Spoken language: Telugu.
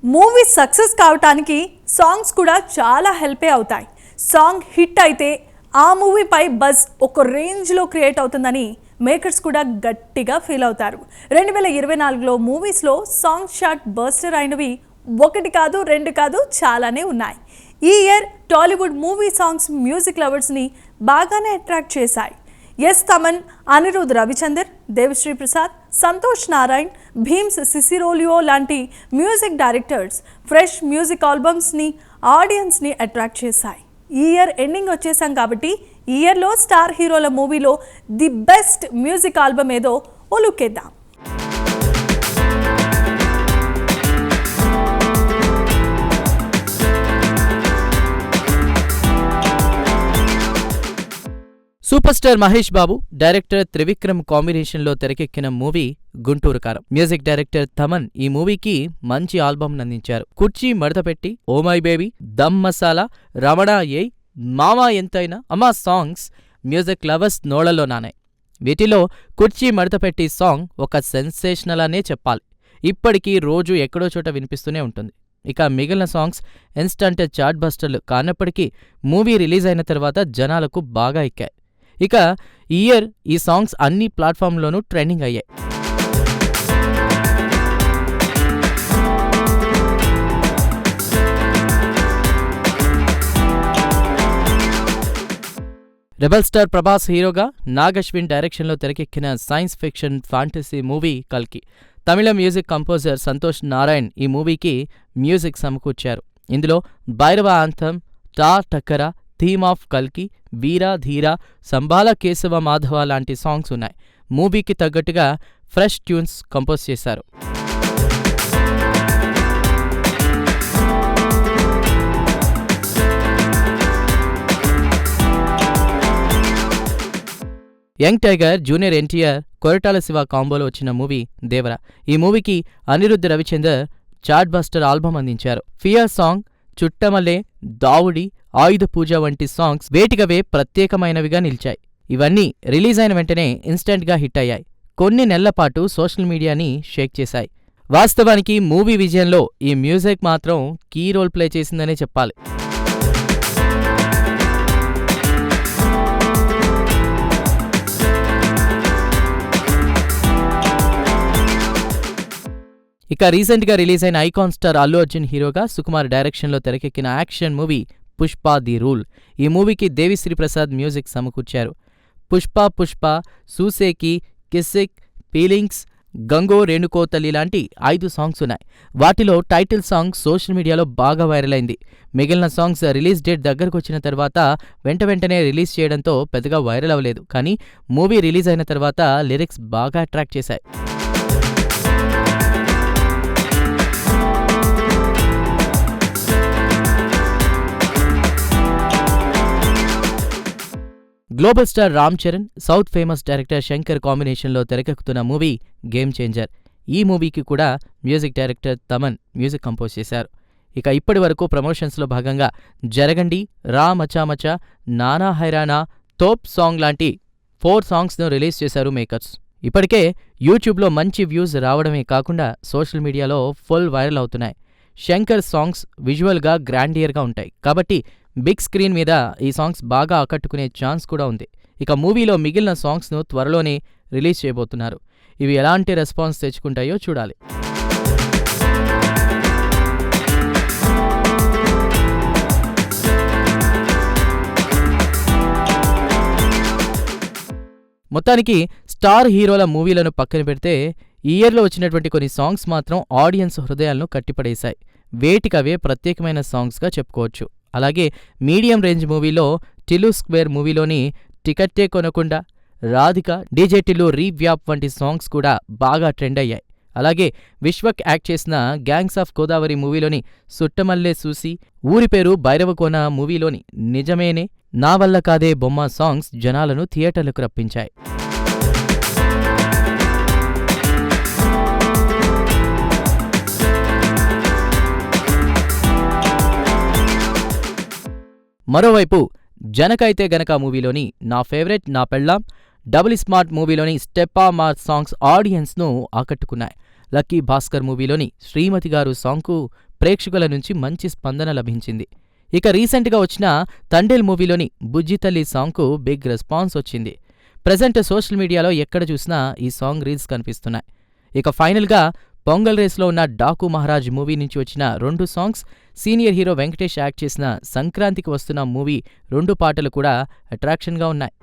మూవీ సక్సెస్ కావటానికి సాంగ్స్ కూడా చాలా హెల్పే అవుతాయి. సాంగ్ హిట్ అయితే ఆ మూవీపై బజ్ ఒక రేంజ్లో క్రియేట్ అవుతుందని మేకర్స్ కూడా గట్టిగా ఫీల్ అవుతారు. 2024లో మూవీస్లో సాంగ్ షాట్ బస్టర్ అయినవి ఒకటి కాదు, రెండు కాదు, చాలానే ఉన్నాయి. ఈ year Tollywood movie songs music లవర్స్ని బాగానే అట్రాక్ట్ చేశాయి. ఎస్ తమన్, అనిరుద్ రవిచందర్, దేవిశ్రీ ప్రసాద్, సంతోష్ నారాయణ్, భీమ్స్ సిసిరోలియో లాంటి మ్యూజిక్ డైరెక్టర్స్ ఫ్రెష్ మ్యూజిక్ ఆల్బమ్స్ని ఆడియన్స్ని అట్రాక్ట్ చేశాయి. ఈ ఇయర్ ఎండింగ్ వచ్చేసాం కాబట్టి ఈ ఇయర్లో స్టార్ హీరోల మూవీలో ది బెస్ట్ మ్యూజిక్ ఆల్బమ్ ఏదో ఓ లుక్ వేద్దాం. Super star Mahesh Babu, director Trivikram కాంబినేషన్లో తెరకెక్కిన మూవీ గుంటూరు కారం. మ్యూజిక్ డైరెక్టర్ తమన్ ఈ మూవీకి మంచి ఆల్బమ్ అందించారు. కుర్చీ మడతపెట్టి, oh my baby, Dum Masala, Ramana ఏయ్, మామా ఎంతైనా, అమ్మా సాంగ్స్ మ్యూజిక్ లవర్స్ నోళ్లలో నానే. వీటిలో కుర్చీ మడతపెట్టి సాంగ్ ఒక సెన్సేషనల్ అనే చెప్పాలి. ఇప్పటికీ రోజు ఎక్కడో చోట వినిపిస్తూనే ఉంటుంది. ఇక మిగిలిన సాంగ్స్ ఇన్స్టంట్ చార్ట్ బస్టర్లు కానప్పటికీ మూవీ రిలీజ్ అయిన తర్వాత జనాలకు బాగా ఎక్కాయి. ఇక ఈ ఇయర్ ఈ సాంగ్స్ అన్ని ప్లాట్ఫామ్లోనూ ట్రెండింగ్ అయ్యాయి. రెబల్ స్టార్ ప్రభాస్ హీరోగా, నాగశ్విన్ డైరెక్షన్లో తెరకెక్కిన సైన్స్ ఫిక్షన్ ఫ్యాంటసీ మూవీ కల్కి. తమిళ మ్యూజిక్ కంపోజర్ సంతోష్ నారాయణ్ ఈ మూవీకి మ్యూజిక్ సమకూర్చారు. ఇందులో భైరవ ఆంథమ్, టా టక్కర, థీమ్ ఆఫ్ కల్కి, వీరా ధీరా, సంబాల కేశవ మాధవ లాంటి సాంగ్స్ ఉన్నాయి. మూవీకి తగ్గట్టుగా ఫ్రెష్ ట్యూన్స్ కంపోజ్ చేశారు. Young tiger, junior NTR, Koratala Siva కాంబోలో వచ్చిన మూవీ దేవర. ఈ మూవీకి Anirudh Ravichander chartbuster album అందించారు. ఫియర్ సాంగ్, చుట్టమలే, దావుడి, ఆయుధ పూజ వంటి సాంగ్స్ వేటికవే ప్రత్యేకమైనవిగా నిలిచాయి. ఇవన్నీ రిలీజ్ అయిన వెంటనే ఇన్స్టంట్గా హిట్ అయ్యాయి. కొన్ని నెలలపాటు సోషల్ మీడియాని షేక్ చేశాయి. వాస్తవానికి మూవీ విజయంలో ఈ మ్యూజిక్ మాత్రం కీ రోల్ ప్లే చేసిందనే చెప్పాలి. ఇక రీసెంట్గా రిలీజ్ అయిన ఐకాన్ స్టార్ అల్లు అర్జున్ హీరోగా, సుకుమార్ డైరెక్షన్లో తెరకెక్కిన action movie Pushpa the rule. ఈ మూవీకి దేవిశ్రీ ప్రసాద్ మ్యూజిక్ సమకూర్చారు. పుష్ప, సూసేకి, కిస్సిక్, ఫీలింగ్స్, గంగో రేణుకో తల్లి లాంటి 5 సాంగ్స్ ఉన్నాయి. వాటిలో టైటిల్ సాంగ్ సోషల్ మీడియాలో బాగా వైరల్ అయింది. మిగిలిన సాంగ్స్ రిలీజ్ డేట్ దగ్గరకొచ్చిన తర్వాత వెంటనే రిలీజ్ చేయడంతో పెద్దగా వైరల్ అవ్వలేదు. కానీ మూవీ రిలీజ్ అయిన తర్వాత లిరిక్స్ బాగా అట్రాక్ట్ చేశాయి. Global star Ram Charan, south famous director Shankar కాంబినేషన్లో తెరకెక్కుతున్న మూవీ గేమ్ చేంజర్. ఈ మూవీకి కూడా music director Thaman music compose చేశారు. ఇక ఇప్పటి వరకు ప్రమోషన్స్లో భాగంగా జరగండి, రా మచామచా, నానా హైరానా, తోప్ సాంగ్ లాంటి 4 సాంగ్స్ను రిలీజ్ చేశారు మేకర్స్. ఇప్పటికే యూట్యూబ్లో మంచి వ్యూస్ రావడమే కాకుండా సోషల్ మీడియాలో ఫుల్ వైరల్ అవుతున్నాయి. శంకర్ సాంగ్స్ విజువల్గా గ్రాండియర్గా ఉంటాయి కాబట్టి బిగ్ స్క్రీన్ మీద ఈ సాంగ్స్ బాగా ఆకట్టుకునే ఛాన్స్ కూడా ఉంది. ఇక మూవీలో మిగిలిన సాంగ్స్ను త్వరలోనే రిలీజ్ చేయబోతున్నారు. ఇవి ఎలాంటి రెస్పాన్స్ తెచ్చుకుంటాయో చూడాలి. మొత్తానికి స్టార్ హీరోల మూవీలను పక్కన పెడితే ఈ ఇయర్లో వచ్చినటువంటి కొన్ని సాంగ్స్ మాత్రం ఆడియన్స్ హృదయాలను కట్టిపడేశాయి. వేటికవే ప్రత్యేకమైన సాంగ్స్గా చెప్పుకోవచ్చు. అలాగే మీడియం రేంజ్ మూవీలో టిల్లు స్క్వేర్ మూవీలోని టికెట్టే కొనకుండా, రాధిక, డీజే టిల్లు రీవ్యాప్ వంటి సాంగ్స్ కూడా బాగా ట్రెండ్ అయ్యాయి. అలాగే విశ్వక్ యాక్ట్ చేసిన గ్యాంగ్స్ ఆఫ్ గోదావరి మూవీలోని సుట్టమల్లే సూసి, ఊరి పేరు భైరవకోన మూవీలోని నిజమేనే, నా వల్ల కాదే బొమ్మ సాంగ్స్ జనాలను థియేటర్లకు రప్పించాయి. మరోవైపు జనకైతే గనక మూవీలోని నా ఫేవరెట్ నా పెళ్ళాం, డబుల్ స్మార్ట్ మూవీలోని స్టెప్పా మార్ సాంగ్స్ ఆడియన్స్ను ఆకట్టుకున్నాయి. లక్కీ భాస్కర్ మూవీలోని శ్రీమతి గారు సాంగ్కు ప్రేక్షకుల నుంచి మంచి స్పందన లభించింది. ఇక రీసెంట్గా వచ్చిన తండేల్ మూవీలోని బుజ్జి తల్లి సాంగ్కు బిగ్ రెస్పాన్స్ వచ్చింది. ప్రజెంట్ సోషల్ మీడియాలో ఎక్కడ చూసినా ఈ సాంగ్ రీల్స్ కనిపిస్తున్నాయి. ఇక ఫైనల్గా పొంగల్ రేస్లో ఉన్న డాకు మహారాజ్ మూవీ నుంచి వచ్చిన 2 songs, senior hero Venkatesh act చేసిన సంక్రాంతికి వస్తున్న మూవీ 2 పాటలు కూడా అట్రాక్షన్గా ఉన్నాయి.